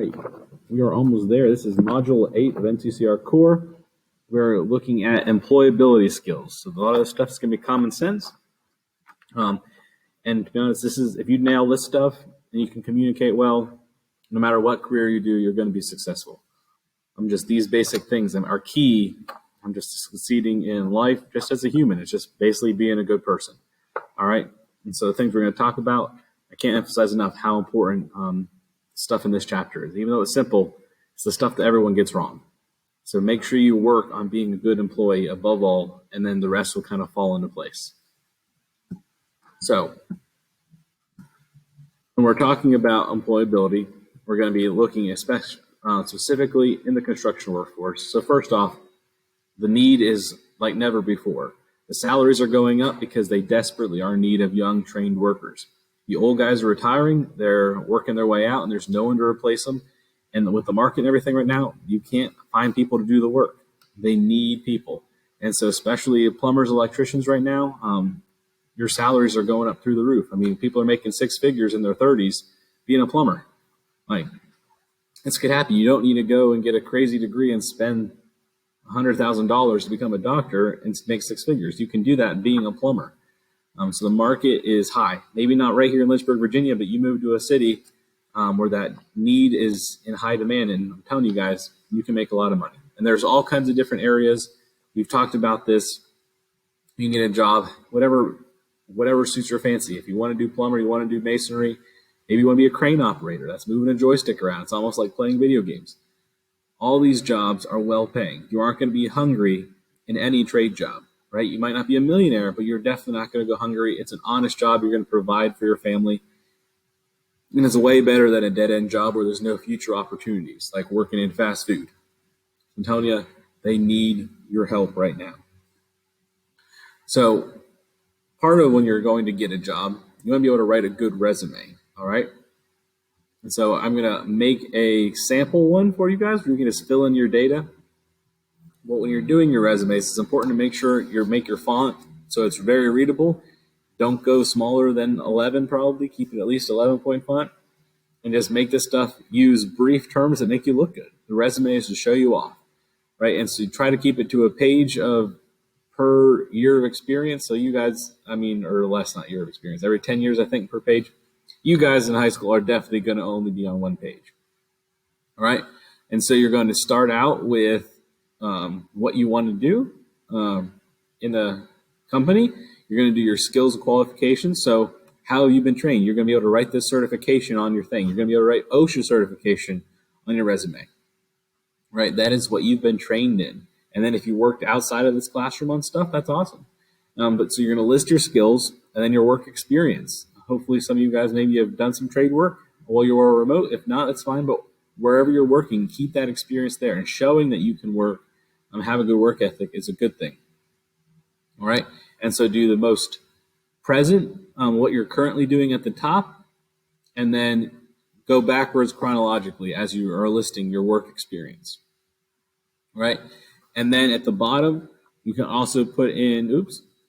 right, we are almost there. This is Module 8 of NCCER CORE. We're looking at employability skills. So a lot of this stuff is going to be common sense. And to be honest, this is, if you nail this stuff and you can communicate well, no matter what career you do, you're going to be successful. Just these basic things are key. I'm just succeeding in life just as a human. It's just basically being a good person. All right. And so the things we're going to talk about, I can't emphasize enough how important stuff in this chapter is. Even though it's simple, it's the stuff that everyone gets wrong. So make sure you work on being a good employee above all, and then the rest will kind of fall into place. So when we're talking about employability, we're going to be looking especially specifically in the construction workforce. So first off, the need is like never before. The salaries are going up because they desperately are in need of young, trained workers. The old guys are retiring, they're working their way out, and there's no one to replace them. And with the market and everything right now, you can't find people to do the work. They need people. And so especially plumbers, electricians right now, your salaries are going up through the roof. I mean, people are making six figures in their 30s being a plumber. Like, this could happen. You don't need to go and get a crazy degree and spend $100,000 to become a doctor and make six figures. You can do that being a plumber. So the market is high. Maybe not right here in Lynchburg, Virginia, but you move to a city where that need is in high demand, and I'm telling you guys, you can make a lot of money. And there's all kinds of different areas. We've talked about this. You can get a job, whatever suits your fancy. If you want to do plumber, you want to do masonry, maybe you want to be a crane operator. That's moving a joystick around. It's almost like playing video games. All these jobs are well paying. You aren't going to be hungry in any trade job, right? You might not be a millionaire, but you're definitely not going to go hungry. It's an honest job. You're going to provide for your family. And it's way better than a dead-end job where there's no future opportunities, like working in fast food. I'm telling you, they need your help right now. So part of when you're going to get a job, you want to be able to write a good resume, all right? And so I'm going to make a sample one for you guys where you can just fill in your data. But when you're doing your resumes, it's important to make sure you make your font so it's very readable. Don't go smaller than 11 probably. Keep it at least 11-point font. And just make this stuff use brief terms that make you look good. The resume is to show you off, right? And so you try to keep it to a page of per year of experience. So you guys, or less, not year of experience. Every 10 years, I think, per page. You guys in high school are definitely going to only be on one page. All right. And so you're going to start out with what you want to do in the company. You're going to do your skills and qualifications. So how have you been trained? You're going to be able to write this certification on your thing. You're going to be able to write OSHA certification on your resume, right? That is what you've been trained in. And then if you worked outside of this classroom on stuff, that's awesome. But so you're going to list your skills and then your work experience. Hopefully some of you guys maybe have done some trade work while you are remote. If not, that's fine. But wherever you're working, keep that experience there. And showing that you can work and have a good work ethic is a good thing. All right. And so do the most present, what you're currently doing at the top, and then go backwards chronologically as you are listing your work experience. All right. And then at the bottom, you can also put in,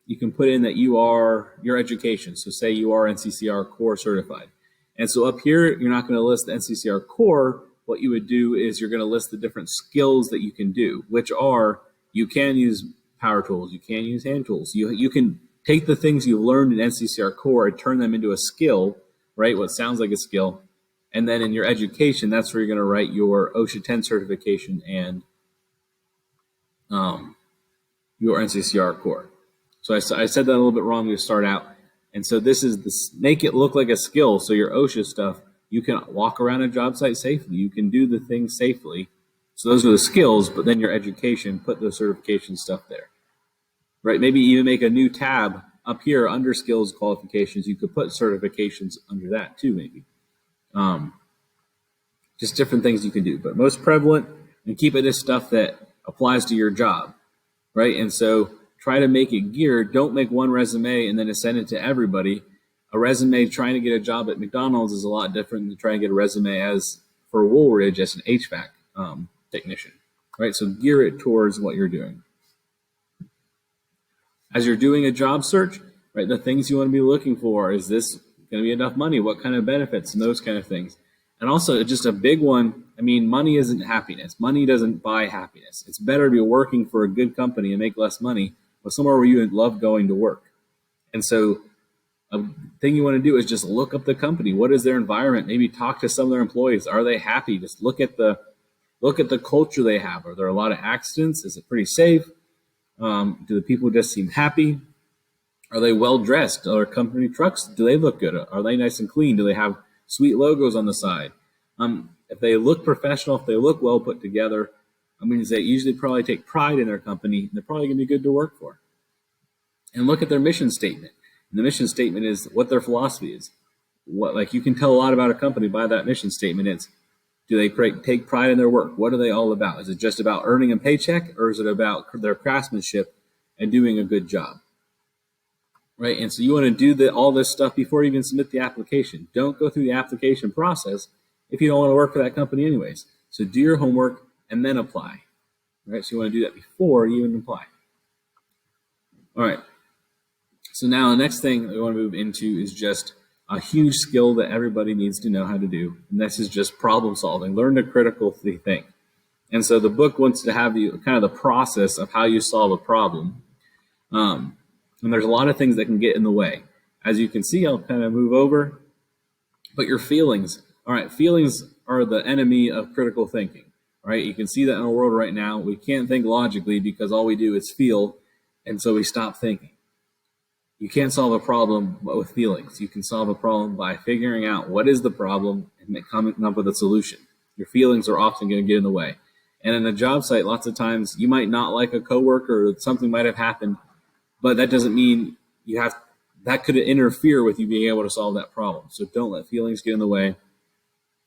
you can put in that you are your education. So say you are NCCER CORE certified. And so up here, you're not going to list the NCCER CORE. What you would do is you're going to list the different skills that you can do, which are, you can use power tools, you can use hand tools. You can take the things you've learned in NCCER CORE and turn them into a skill, right? What sounds like a skill. And then in your education, that's where you're going to write your OSHA 10 certification and your NCCER CORE. So I said that a little bit wrong to start out. And so this is this, make it look like a skill. So your OSHA stuff, you can walk around a job site safely. You can do the things safely. So those are the skills, but then your education, put the certification stuff there, right? Maybe even make a new tab up here under skills qualifications. You could put certifications under that too, maybe. Just different things you can do, but most prevalent, and keep it this stuff that applies to your job, right? And so try to make it geared. Don't make one resume and then send it to everybody. A resume trying to get a job at McDonald's is a lot different than trying to get a resume as for Woolridge as an HVAC technician, right? So gear it towards what you're doing. As you're doing a job search, right, the things you want to be looking for, is this going to be enough money? What kind of benefits and those kind of things? And also just a big one I mean, money isn't happiness. Money doesn't buy happiness. It's better to be working for a good company and make less money, but somewhere where you love going to work. And so a thing you want to do is just look up the company. What is their environment? Maybe talk to some of their employees. Are they happy? Just look at the culture they have. Are there a lot of accidents? Is it pretty safe? Do the people just seem happy? Are they well dressed? Are company trucks, do they look good? Are they nice and clean? Do they have sweet logos on the side? If they look professional, if they look well put together, they usually probably take pride in their company. They're probably going to be good to work for. And look at their mission statement. And the mission statement is what their philosophy is. You can tell a lot about a company by that mission statement. Do they take pride in their work? What are they all about? Is it just about earning a paycheck, or is it about their craftsmanship and doing a good job? Right? And so you want to do all this stuff before you even submit the application. Don't go through the application process if you don't want to work for that company anyways. So do your homework and then apply. Right? So you want to do that before you even apply. All right. So now the next thing we want to move into is just a huge skill that everybody needs to know how to do. And this is just problem solving. Learn to critically think. And so the book wants to have you kind of the process of how you solve a problem. And there's a lot of things that can get in the way. As you can see, I'll kind of move over. But your feelings. All right, feelings are the enemy of critical thinking. Right? You can see that in our world right now. We can't think logically because all we do is feel, and so we stop thinking. You can't solve a problem with feelings. You can solve a problem by figuring out what is the problem and coming up with a solution. Your feelings are often going to get in the way. And in a job site, lots of times you might not like a coworker or something might have happened, but that doesn't mean that could interfere with you being able to solve that problem. So don't let feelings get in the way.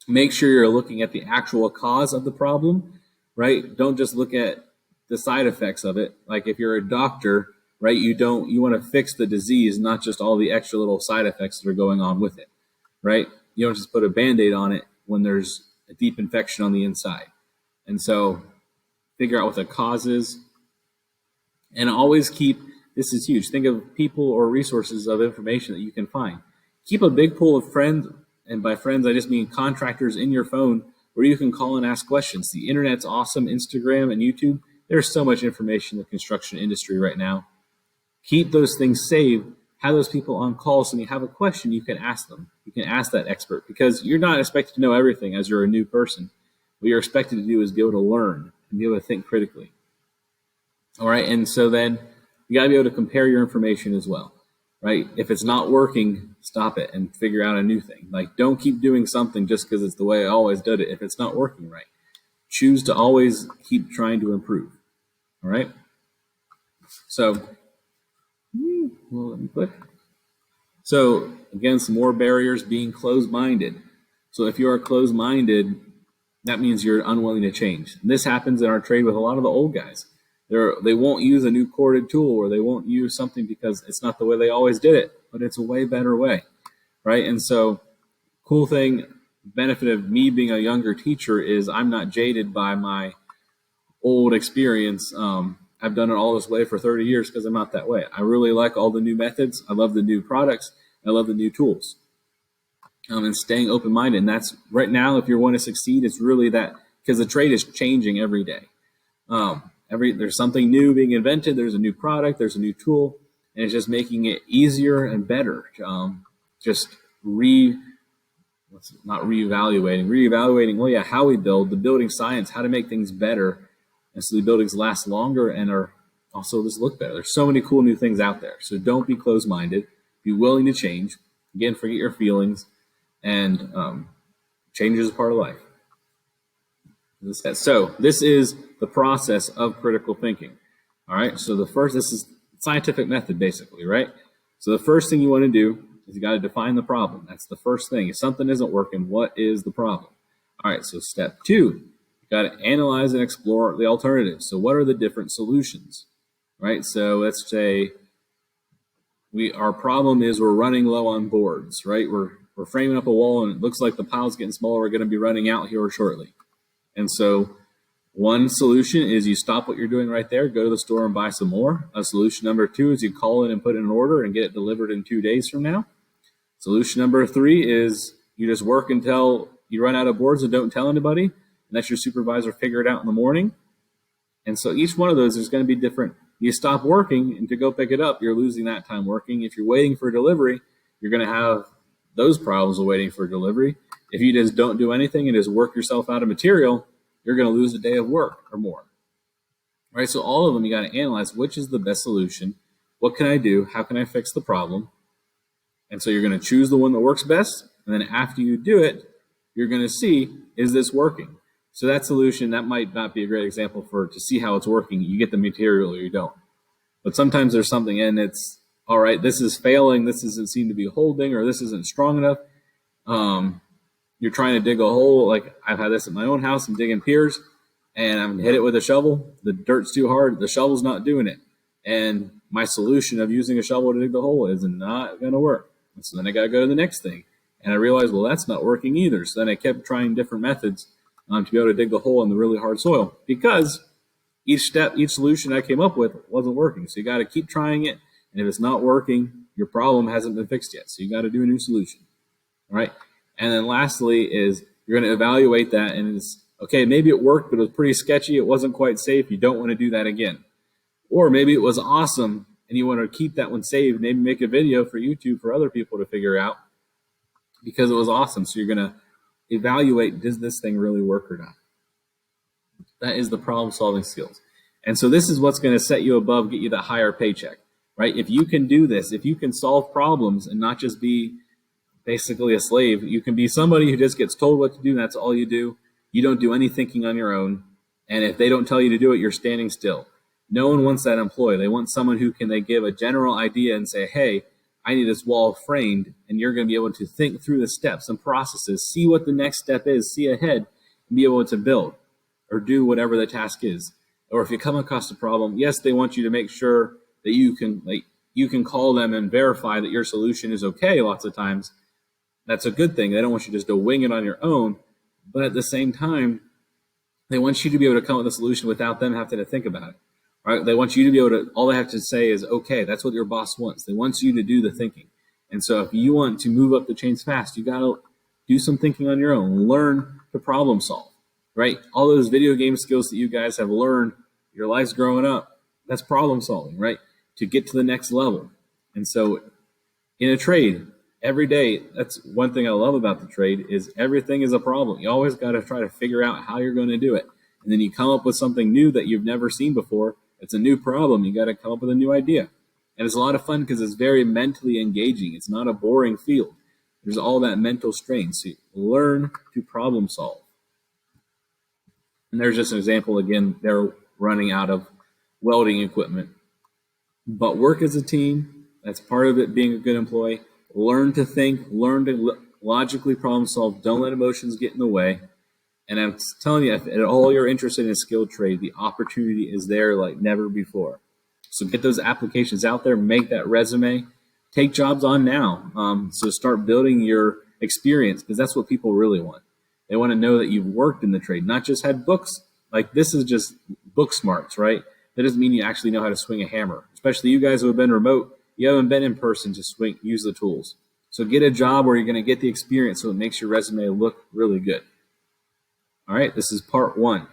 Make sure you're looking at the actual cause of the problem, right? Don't just look at the side effects of it. Like if you're a doctor, right, you want to fix the disease, not just all the extra little side effects that are going on with it, right? You don't just put a Band-Aid on it when there's a deep infection on the inside. And so figure out what the cause is, and always this is huge. Think of people or resources of information that you can find. Keep a big pool of friends, and by friends, I just mean contractors in your phone where you can call and ask questions. The internet's awesome, Instagram and YouTube. There's so much information in the construction industry right now. Keep those things saved. Have those people on call so when you have a question, you can ask them. You can ask that expert because you're not expected to know everything as you're a new person. What you're expected to do is be able to learn and be able to think critically. All right, and so then you got to be able to compare your information as well, right? If it's not working, stop it and figure out a new thing. Like, don't keep doing something just because it's the way I always did it if it's not working right. Choose to always keep trying to improve, all right? So, let me click. So, again, some more barriers, being closed-minded. So if you are closed-minded, that means you're unwilling to change. And this happens in our trade with a lot of the old guys. They won't use a new corded tool, or they won't use something because it's not the way they always did it, but it's a way better way, right? And so, cool thing, benefit of me being a younger teacher is I'm not jaded by my old experience. I've done it all this way for 30 years because I'm not that way. I really like all the new methods. I love the new products. I love the new tools. And staying open-minded. And that's right now, if you want to succeed, it's really that, because the trade is changing every day. There's something new being invented. There's a new product. There's a new tool, and it's just making it easier and better. Reevaluating. Well, yeah, how we build, the building science, how to make things better, and so the buildings last longer and are also just look better. There's so many cool new things out there. So don't be closed-minded. Be willing to change. Again, forget your feelings, and change is a part of life. So this is the process of critical thinking. All right. So this is scientific method, basically, right? So the first thing you want to do is you got to define the problem. That's the first thing. If something isn't working, what is the problem? All right. So step 2, you got to analyze and explore the alternatives. So what are the different solutions, right? So let's say our problem is we're running low on boards, right? We're framing up a wall and it looks like the pile's getting smaller. We're going to be running out here shortly. And so one solution is you stop what you're doing right there, go to the store and buy some more. A solution number 2 is you call in and put in an order and get it delivered in 2 days from now. Solution number 3 is you just work until you run out of boards and don't tell anybody. let your supervisor figure it out in the morning. And so each one of those is going to be different. You stop working and to go pick it up, you're losing that time working. If you're waiting for delivery, you're going to have those problems of waiting for delivery. If you just don't do anything and just work yourself out of material, you're going to lose a day of work or more. Right? So all of them, you got to analyze which is the best solution. What can I do? How can I fix the problem? And so you're going to choose the one that works best. And then after you do it, you're going to see, is this working? So that solution, that might not be a great example to see how it's working. You get the material or you don't. But sometimes there's something and it's, all right, this is failing, this doesn't seem to be holding, or this isn't strong enough. You're trying to dig a hole. Like I've had this at my own house. I'm digging piers and I'm hit it with a shovel. The dirt's too hard. The shovel's not doing it. And my solution of using a shovel to dig the hole is not going to work. And so then I got to go to the next thing. And I realized, well, that's not working either. So then I kept trying different methods to be able to dig the hole in the really hard soil, because each step, each solution I came up with wasn't working. So you got to keep trying it. And if it's not working, your problem hasn't been fixed yet. So you got to do a new solution. All right. And then lastly is you're going to evaluate that. And it's, okay, maybe it worked, but it was pretty sketchy. It wasn't quite safe. You don't want to do that again. Or maybe it was awesome and you want to keep that one saved. Maybe make a video for YouTube for other people to figure out because it was awesome. So you're going to evaluate, does this thing really work or not? That is the problem solving skills. And so this is what's going to set you above, get you the higher paycheck, right? If you can do this, if you can solve problems and not just be basically a slave, you can be somebody who just gets told what to do and that's all you do. You don't do any thinking on your own. And if they don't tell you to do it, you're standing still. No one wants that employee. They want someone who can, they give a general idea and say, hey, I need this wall framed, and you're going to be able to think through the steps and processes, see what the next step is, see ahead, and be able to build or do whatever the task is. Or if you come across a problem, yes, they want you to make sure that you can call them and verify that your solution is okay lots of times. That's a good thing. They don't want you just to wing it on your own. But at the same time, they want you to be able to come up with a solution without them having to think about it. Right? They want you to be able to, all they have to say is, okay, that's what your boss wants. They want you to do the thinking. And so if you want to move up the chains fast, you got to do some thinking on your own, learn to problem solve, right? All those video game skills that you guys have learned your lives growing up, that's problem solving, right? To get to the next level. And so in a trade, every day, that's one thing I love about the trade is everything is a problem. You always got to try to figure out how you're going to do it. And then you come up with something new that you've never seen before. It's a new problem. You got to come up with a new idea. And it's a lot of fun because it's very mentally engaging. It's not a boring field. There's all that mental strain. So you learn to problem solve. And there's just an example. Again, they're running out of welding equipment. But work as a team. That's part of it, being a good employee. Learn to think. Learn to logically problem solve. Don't let emotions get in the way. And I'm telling you, if at all you're interested in a skilled trade, the opportunity is there like never before. So get those applications out there, make that resume, take jobs on now. So start building your experience, because that's what people really want. They want to know that you've worked in the trade, not just had books. Like this is just book smarts, right? That doesn't mean you actually know how to swing a hammer. Especially you guys who have been remote, you haven't been in person to use the tools. So get a job where you're going to get the experience so it makes your resume look really good. All right, this is part 1.